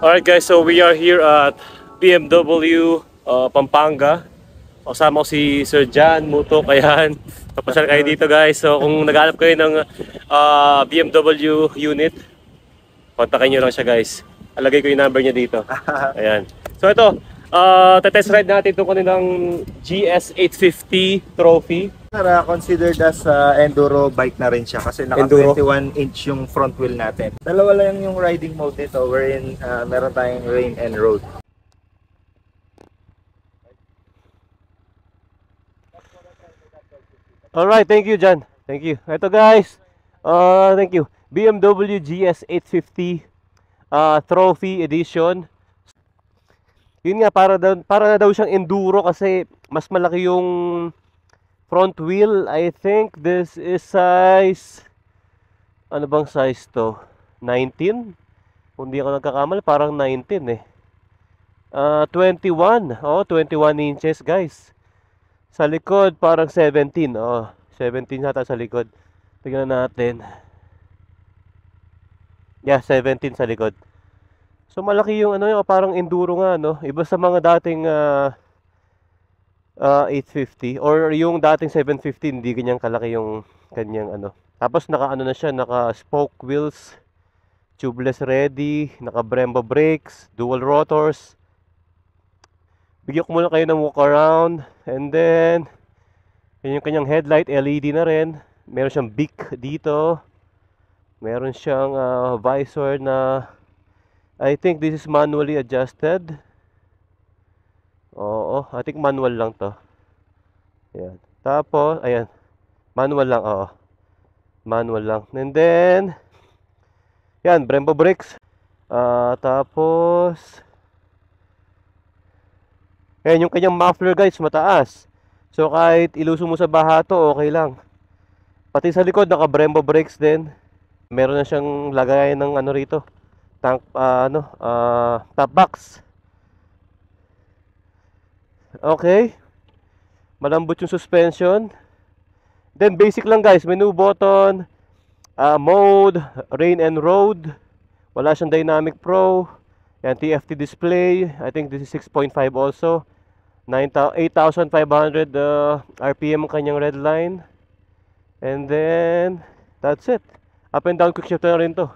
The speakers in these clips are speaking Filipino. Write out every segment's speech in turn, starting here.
Alright guys, so we are here at BMW Pampanga. Kasama ko si Sir John Mutok, ayan. Papasyal kayo dito guys. So kung naghanap kayo ng BMW unit, kontakin nyo lang siya guys. Alagay ko yung number niya dito. Ayan. So ito, test ride natin itong kanilang GS850 Trophy. Considered as enduro bike na rin siya kasi naka 21-inch yung front wheel natin. Dalawa lang yung riding mode nito wherein meron tayong rain and road. Alright, thank you John. Thank you. Ito guys, thank you. BMW GS850 Trophy Edition. Yun nga, para na daw siyang enduro kasi mas malaki yung front wheel. I think this is size, ano bang size to? 19? Kung di ako nagkakamali, parang 19 eh. 21. Oh, 21 inches guys. Sa likod parang 17. Oh, 17 yata sa likod. Tingnan natin. Yeah, 17 sa likod. So malaki yung ano, yung parang enduro nga, no? Iba sa mga dating 850 or yung dating 750, hindi ganyan kalaki yung kanyang ano. Tapos naka ano na siya, naka spoke wheels, tubeless ready, naka Brembo brakes, dual rotors. Bigyan ko muna kayo ng walk around, and then yun yung kanyang headlight, LED na rin. Meron siyang beak dito. Meron siyang visor na I think this is manually adjusted. Oo, I think manual lang to. Ayan. Tapos, ayan. Manual lang, oo. Manual lang. And then, yan, Brembo brakes. Tapos, ayan yung kanyang muffler guys, mataas. So, kahit iluso mo sa baha to, okay lang. Pati sa likod, naka Brembo brakes din. Meron na siyang lagayan ng ano rito. Tank, top box. Okay. Malambot yung suspension. Then basic lang guys, menu button, mode, rain and road. Wala siyang dynamic pro. Yan, TFT display. I think this is 6.5 also. 8,500 RPM ang kanyang red line. And then that's it. Up and down quick shifter na rin to.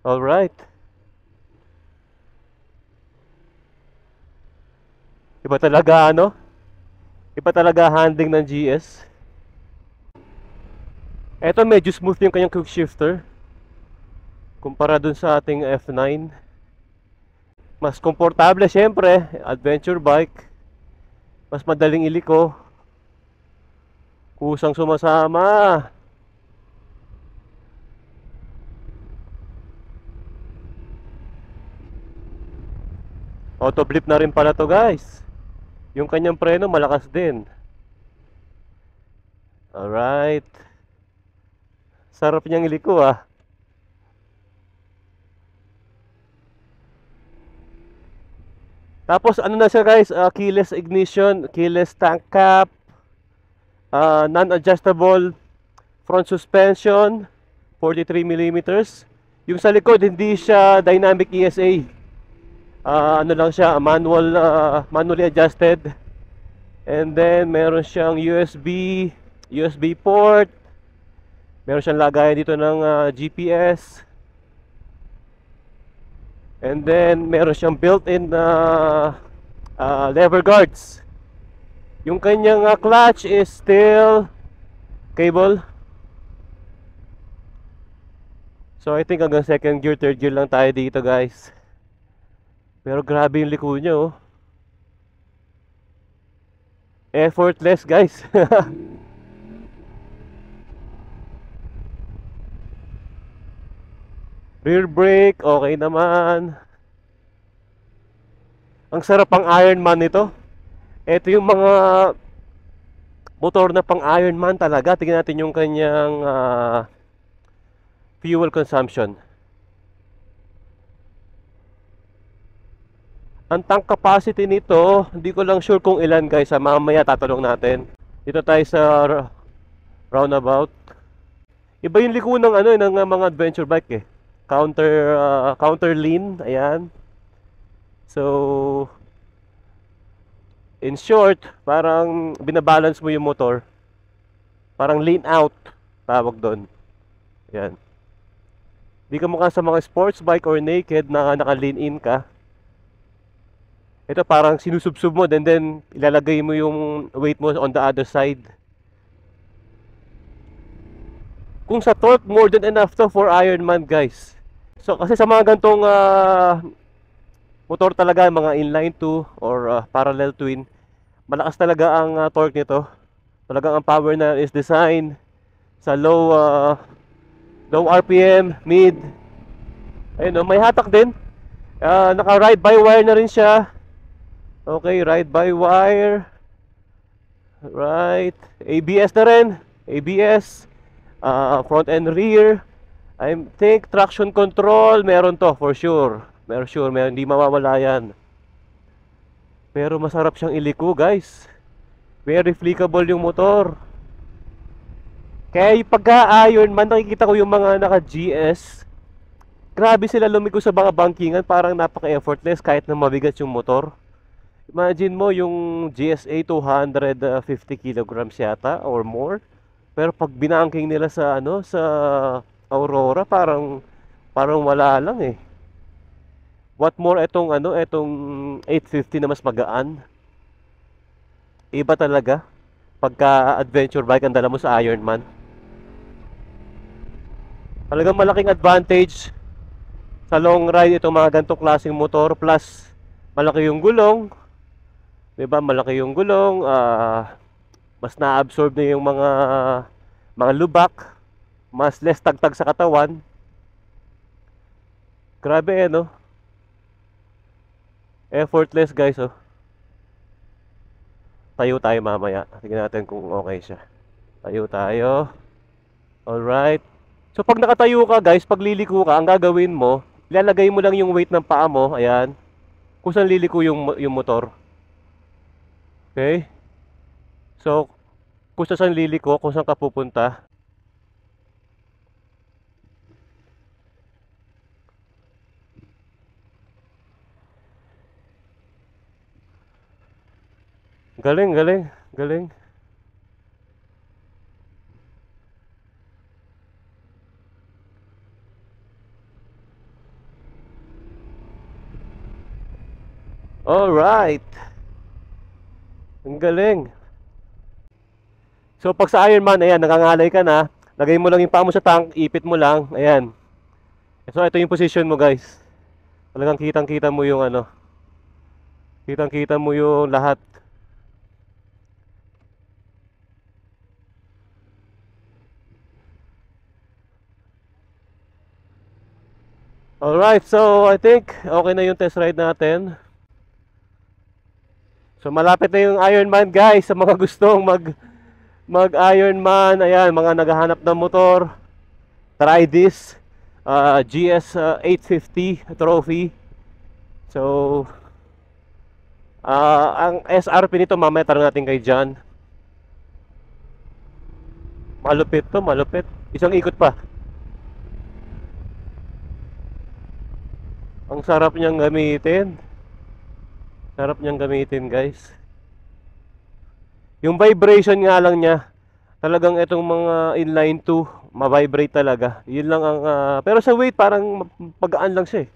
Alright. Iba talaga ano? Iba talaga handling ng GS. Eto medyo smooth yung kanyang quick shifter kumpara dun sa ating F9. Mas komportable syempre, adventure bike. Mas madaling iliko. Kusang sumasama. Auto blip na rin pala to guys. Yung kanyang preno malakas din. Alright. Sarap niyang iliko ah. Tapos ano na siya guys, keyless ignition, keyless tank cap, non-adjustable front suspension, 43mm. Yung sa likod hindi siya dynamic ESA. Ano lang siya, manually adjusted. And then meron siyang USB port. Meron siyang lagayan dito ng GPS. And then meron siyang built-in lever guards. Yung kanyang clutch is still cable. So I think hanggang second gear, third gear lang tayo dito guys. Pero grabe yung liko niya oh. Effortless guys. Rear brake, okay naman. Ang sarap pang Ironman nito. Ito yung mga motor na pang Ironman talaga. Tingnan natin yung kanyang fuel consumption. Ang tank capacity nito, hindi ko lang sure kung ilan guys. Mamaya tatanong natin. Dito tayo sa roundabout. Iba yung liko ng ano, ng mga adventure bike eh. counter lean, ayan. So, in short, parang binabalance mo yung motor. Parang lean out, tawag doon. Ayan. Di ka mukha sa mga sports bike or naked na naka-lean in ka. Ito parang sinusubsub mo, then ilalagay mo yung weight mo on the other side. Kung sa torque, more than enough to for Ironman, guys. So, kasi sa mga gantong motor talaga, mga inline 2 or parallel twin, malakas talaga ang torque nito. Talagang ang power na is designed sa low RPM, mid. Ayun, may hatak din. Naka ride by wire na rin siya. Okay, ride by wire. Right. ABS na rin. ABS. Front and rear. I think traction control meron to for sure. Meron, hindi mawawala yan. Pero masarap siyang iliko, guys. Very flickable yung motor. Kaya yung pagka-Ironman, nakikita ko yung mga naka-GS. Grabe sila lumiko sa mga bankingan, parang napaka-effortless kahit na mabigat yung motor. Imagine mo yung GSA 250 kilograms yata or more. Pero pag binangking nila sa sa Aurora, parang wala lang eh. What more etong 850 na mas magaan. Iba talaga pagka adventure bike ang dala mo sa Ironman. Talagang malaking advantage sa long ride itong mga ganitong klaseng motor, plus malaki yung gulong. 'Di ba? Malaki yung gulong, mas na-absorb na yung mga lubak, mas less tagtag sa katawan. Grabe no? Effortless, guys, oh. Tayo tayo mamaya. Tingnan natin kung okay siya. Tayo tayo. Alright. So pag nakatayo ka, guys, pag liliko ka, ang gagawin mo, ilalagay mo lang yung weight ng paa mo, ayan, kung saan liliko yung motor. Okay? So, kung saan liliko, kung saan ka pupunta. Galing, galing, galing. Alright. Ang galing. So pag sa Ironman, ayan, nakangalay ka na, lagay mo lang yung paa mo sa tank, ipit mo lang, ayan. So ito yung position mo, guys. Talagang kitang-kita mo yung kitang-kita mo yung lahat. Alright, so I think okay na yung test ride natin. So malapit na yung Ironman, guys, sa mga gustong mag-Ironman, ayan, mga naghahanap ng motor, try this GS 850 trophy. So ang SRP nito mamaya tanong natin kay John. Malupit to, malupit. Isang ikot pa. Ang sarap niyang gamitin. Sarap niyang gamitin, guys. Yung vibration nga lang niya, talagang itong mga inline 2, ma-vibrate talaga. Yun lang ang pero sa weight parang pagaan lang siya eh.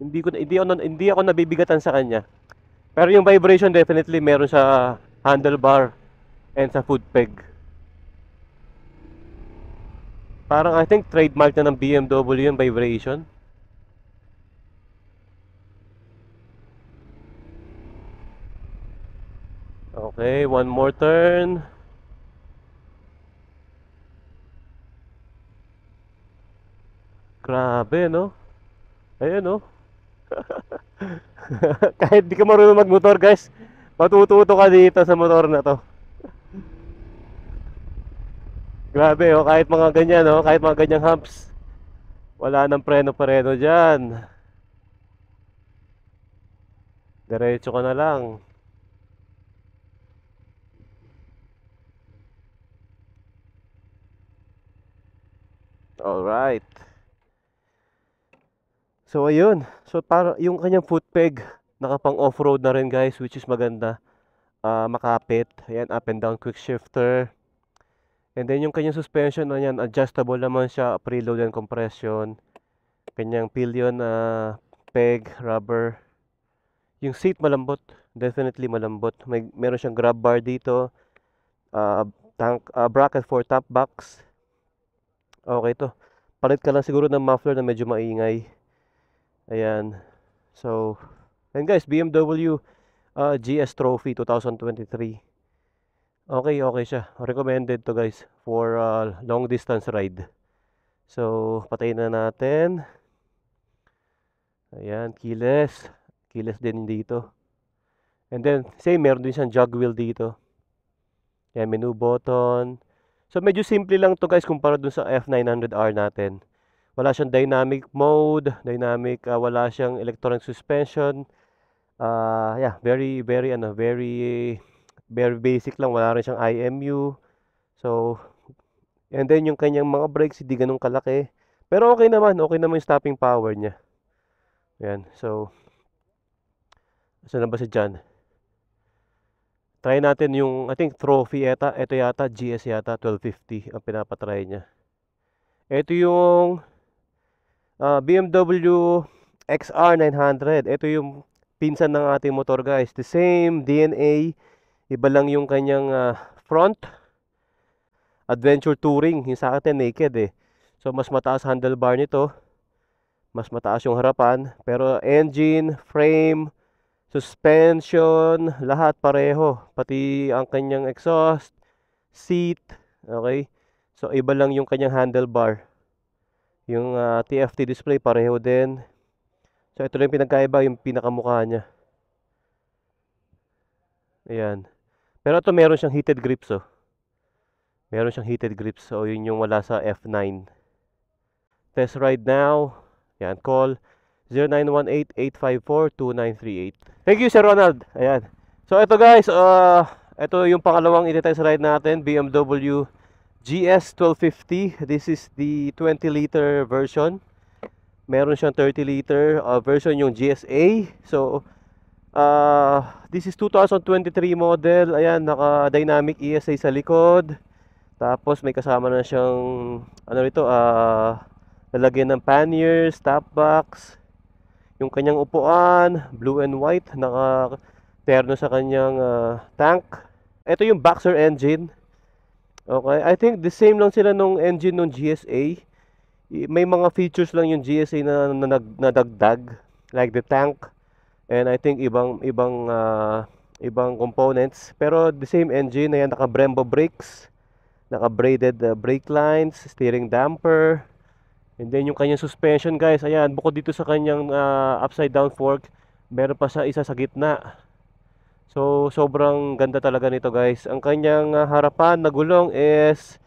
Hindi ako nabibigatan sa kanya. Pero yung vibration definitely meron sa handlebar and sa foot peg. Parang I think trademark na ng BMW yung vibration. Okay, one more turn. Grabe, no? Ayun, no? Kahit di ka marunong magmotor, guys, matututo ka dito sa motor na to. Grabe, oh, kahit mga ganyan, oh, kahit mga ganyang humps, wala nang preno-preno dyan. Diretso ka na lang. Alright. So ayun. So para yung kanyang foot peg nakapang off-road na rin guys, which is maganda. Makapit. Ayan, up and down quick shifter. And then yung kanyang suspension ayan, adjustable naman siya, preload and compression. Kanyang pillion peg, rubber. Yung seat malambot, definitely malambot. Meron siyang grab bar dito. Bracket for top box. Okay to. Palit ka lang siguro ng muffler na medyo maingay. Ayan. So, and guys, BMW GS Trophy 2023. Okay siya. Recommended to guys for long distance ride. So, patayin na natin. Ayan, keyless. Keyless din dito. And then, same, meron din siyang jog wheel dito. Ayan, menu button. So, medyo simple lang to guys kumpara dun sa F900R natin. Wala siyang dynamic mode, wala siyang electronic suspension. Yeah, very basic lang, wala rin siyang IMU. So, and then yung kanyang mga brakes hindi ganun kalaki. Pero okay naman yung stopping power niya. Ayan, so saan na ba si John? Try natin yung, I think Trophy ito yata, GS yata, 1250 ang pinapatry niya. Ito yung BMW XR 900. Ito yung pinsan ng ating motor guys. The same DNA, iba lang yung kanyang front. Adventure Touring, yung sa atin naked eh. So mas mataas handlebar nito. Mas mataas yung harapan. Pero engine, frame, suspension, lahat pareho. Pati ang kanyang exhaust, seat, okay? So iba lang yung kanyang handlebar. Yung TFT display pareho din. So ito lang yung pinagkaiba, yung pinakamukha niya. Ayan. Pero ito meron siyang heated grips oh. Meron siyang heated grips. So yun yung wala sa F9. Test ride now. Ayan, call 0918-854-2938. Thank you Sir Ronald. Ayan. So ito guys, ito yung pangalawang i-test ride natin, BMW GS 1250. This is the 20-liter version. Meron siyang 30-liter version yung GSA. So this is 2023 model. Ayan, naka dynamic ESA sa likod. Tapos may kasama na siyang ano rito, lalagyan ng panniers, top box. Yung kanyang upuan, blue and white, naka-terno sa kanyang tank. Ito yung boxer engine. Okay, I think the same lang sila nung engine nung GSA. May mga features lang yung GSA na nadagdag, like the tank, and I think ibang components. Pero the same engine, ayan, naka Brembo brakes, naka braided brake lines, steering damper. And then yung kanyang suspension guys, ayan, bukod dito sa kanyang upside down fork, meron pa sa isa sa gitna. So sobrang ganda talaga nito guys. Ang kanyang harapan na gulong is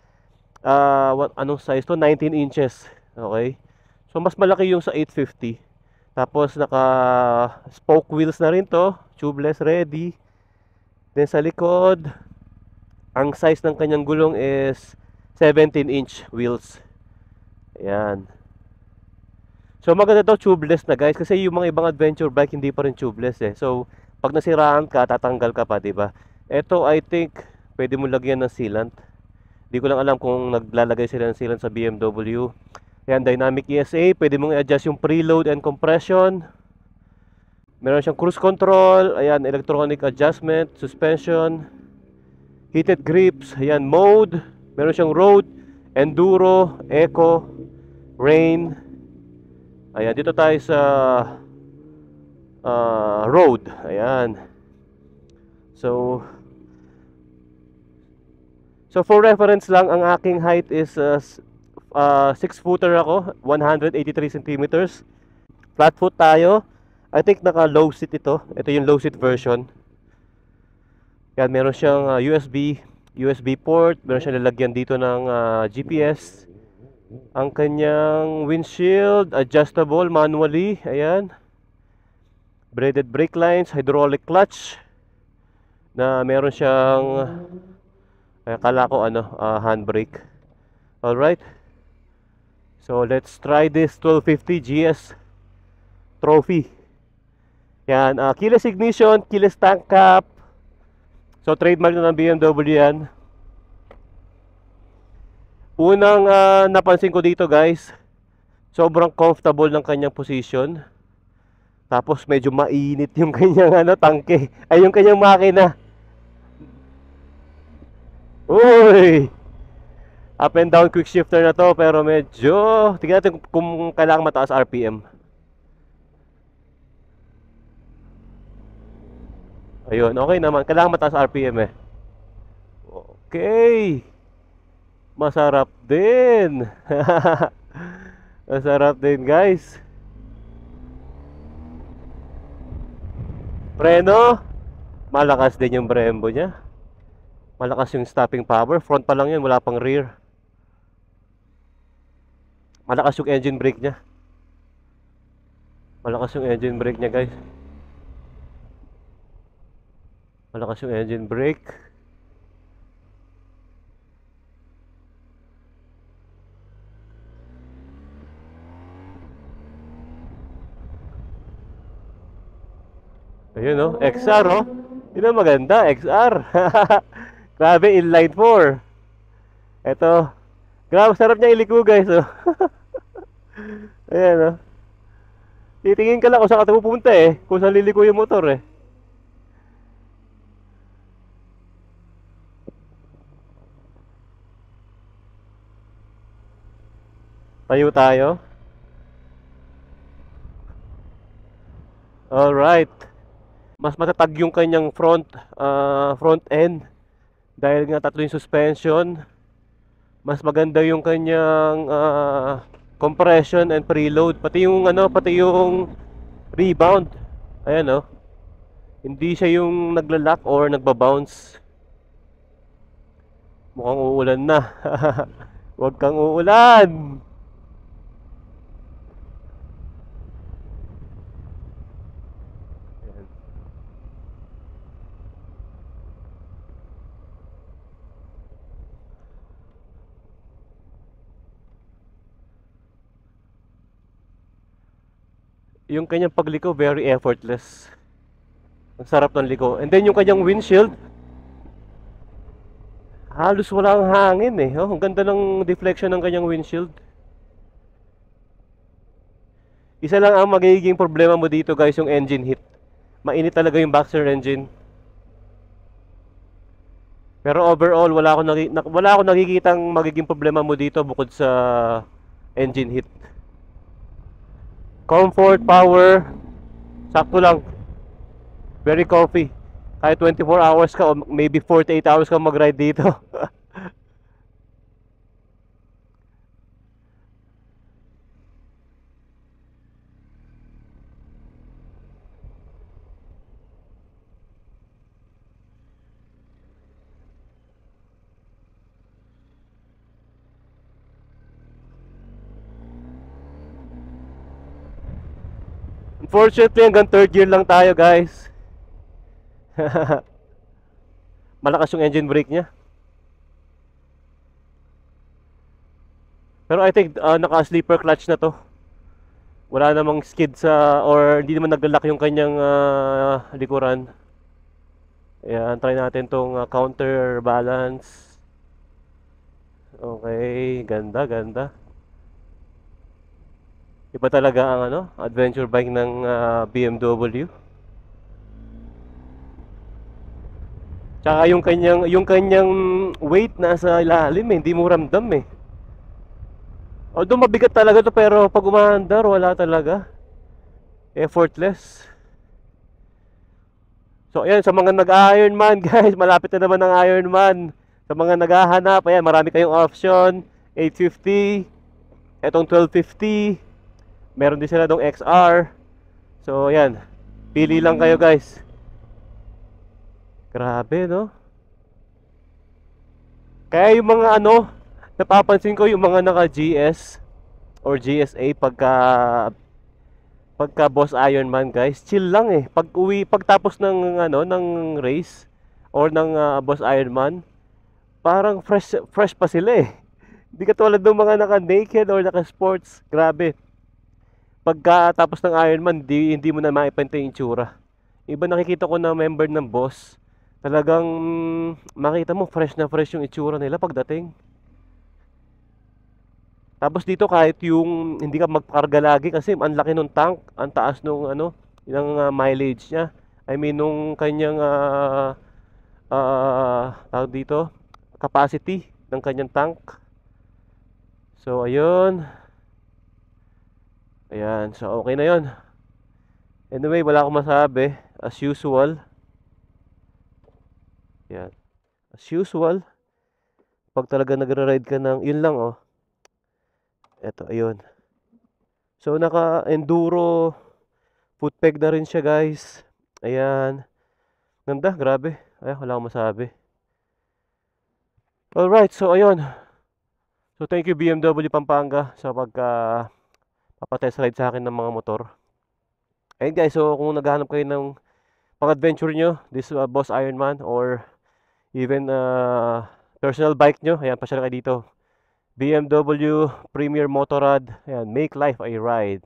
anong size to? 19 inches. Okay. So mas malaki yung sa 850. Tapos naka spoke wheels na rin to, tubeless ready. Then sa likod, ang size ng kanyang gulong is 17-inch wheels. Ayan. So maganda daw tubeless na guys, kasi yung mga ibang adventure bike hindi pa rin tubeless eh. So pag nasiraan ka, tatanggal ka pa, 'di ba? Ito I think pwede mo lagyan ng sealant. Hindi ko lang alam kung naglalagay sila ng sealant sa BMW. Ayan, dynamic ESA, pwede mong i-adjust yung preload and compression. Meron siyang cruise control, ayan, electronic adjustment, suspension, heated grips, ayan, mode. Meron siyang road, enduro, eco, rain. Ayan, dito tayo sa road. Ayan. So for reference lang, ang aking height is 6-footer ako, 183 centimeters. Flat foot tayo. I think naka low seat ito. Ito yung low seat version. Yan, meron siyang USB port. Meron siyang lalagyan dito ng GPS. Ang kanyang windshield, adjustable manually. Ayan. Braided brake lines, hydraulic clutch. Na meron siyang akala ko handbrake. Alright. So let's try this 1250 GS trophy. Yan, keyless ignition, keyless tank cap. So trademark na ng BMW yan. Unang napansin ko dito guys, sobrang comfortable ng kanyang position. Tapos medyo mainit yung kanyang tangke. Ay, yung kanyang makina. Uy! Up and down quick shifter na to, pero medyo tingnan natin kung kailangan mataas RPM. Ayun, okay naman. Kailangan mataas RPM eh. Okay. Masarap din. Masarap din guys. Preno, malakas din yung Brembo niya. Malakas yung stopping power. Front pa lang yun, wala pang rear. Malakas yung engine brake niya. Malakas yung engine brake niya guys. Malakas yung engine brake. Ayun oh, XR oh. Yun ang maganda, XR. Grabe, inline 4. Eto. Grabe, sarap niya iliko guys oh. Ayan oh. Titingin ka lang kung saan ka pupunta eh. Kung saan liliko yung motor eh. Tayo tayo. Alright. Mas matatag yung kanyang front end. Dahil nga tatlo yung suspension. Mas maganda yung kanyang compression and preload. Pati yung rebound. Ayan oh. Hindi siya yung nagla-lock or nagba-bounce. Mukhang uulan na. Huwag kang uulan. Yung kanyang pagliko, very effortless. Ang sarap ng liko. And then yung kanyang windshield, halos walang hangin eh. Oh, ang ganda ng deflection ng kanyang windshield. Isa lang ang magiging problema mo dito guys, yung engine heat. Mainit talaga yung boxer engine. Pero overall, wala akong nakikitang magiging problema mo dito bukod sa engine heat. Comfort, power, sakto lang. Very comfy. Kahit 24 hours ka o maybe 48 hours ka mag-ride dito. Unfortunately, hanggang third gear lang tayo guys. Malakas yung engine brake niya. Pero I think naka-sleeper clutch na to. Wala namang skid sa, or hindi naman naglalak yung kanyang likuran. Ayan, try natin tong counterbalance. Okay, ganda, ganda. Iba talaga ang adventure bike ng BMW. Tsaka yung kanyang weight nasa ilalim eh, hindi mo ramdam eh. Although mabigat talaga to, pero pag umaandar wala talaga. Effortless. So ayan, sa mga nag-Ironman guys, malapit na naman ang Ironman. Sa mga naghahanap, ayan, marami kayong option. 850, etong 1250. Meron din sila dong XR. So ayan, pili lang kayo guys. Grabe no. Kaya yung mga napapansin ko yung mga naka GS or GSA pagka boss Ironman guys, chill lang eh. Pagtapos ng ng race or ng boss Ironman, parang fresh pa sila eh. Hindi katulad ng mga naka naked or naka sports. Grabe. pagkatapos ng Ironman, hindi mo na maipantay yung itsura. Iba nakikita ko na member ng boss, talagang makita mo fresh na fresh yung itsura nila pagdating. Tapos dito kahit yung hindi ka magpakarga lagi kasi ang laki nung tank, ang taas nung ano, yung mileage niya. I mean nung kanyang tawag dito, capacity ng kanyang tank. So ayun. Ayan, so okay na 'yon. Anyway, wala akong masabi. As usual. Yan. As usual. Pag talaga nagra-ride ka ng, yun lang oh. Eto, ayun. So, naka-enduro foot peg na rin siya, guys. Ayan. Ganda, grabe. Ay, wala akong masabi. Alright, so ayun. So, thank you BMW Pampanga sa papatest ride sa akin ng mga motor. Ayun guys, so kung naghahanap kayo ng pang-adventure nyo, this Boss Ironman or even personal bike nyo, ayan, pasyal kayo dito. BMW Premier Motorrad, ayan, make life a ride.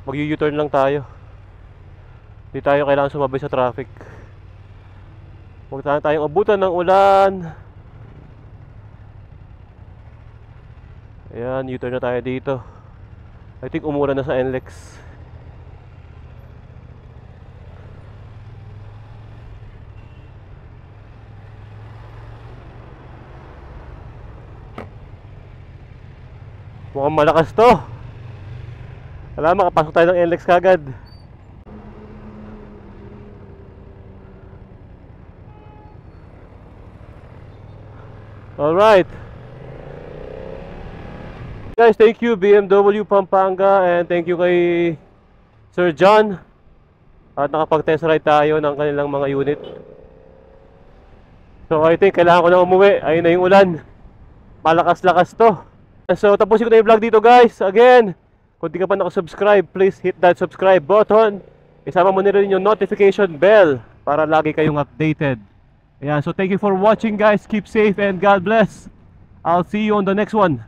Mag-U-turn lang tayo. Hindi tayo kailangan sumabay sa traffic. Huwag tayong abutan ng ulan. Ayan, U-turn na tayo dito. I think umura na sa NLEX. Mukhang malakas to. Wala, makapasok tayo ng NLEX kagad. Alright. Guys, thank you BMW Pampanga and thank you kay Sir John. At nakapag-test ride tayo ng kanilang mga unit. So I think kailangan ko na umuwi. Ayun na yung ulan. Malakas-lakas to. So tapusin ko na yung vlog dito guys. Again, kung di ka pa nakasubscribe, please hit that subscribe button. Isama mo na rin yung notification bell para lagi kayong updated. Ayan, so thank you for watching guys. Keep safe and God bless. I'll see you on the next one.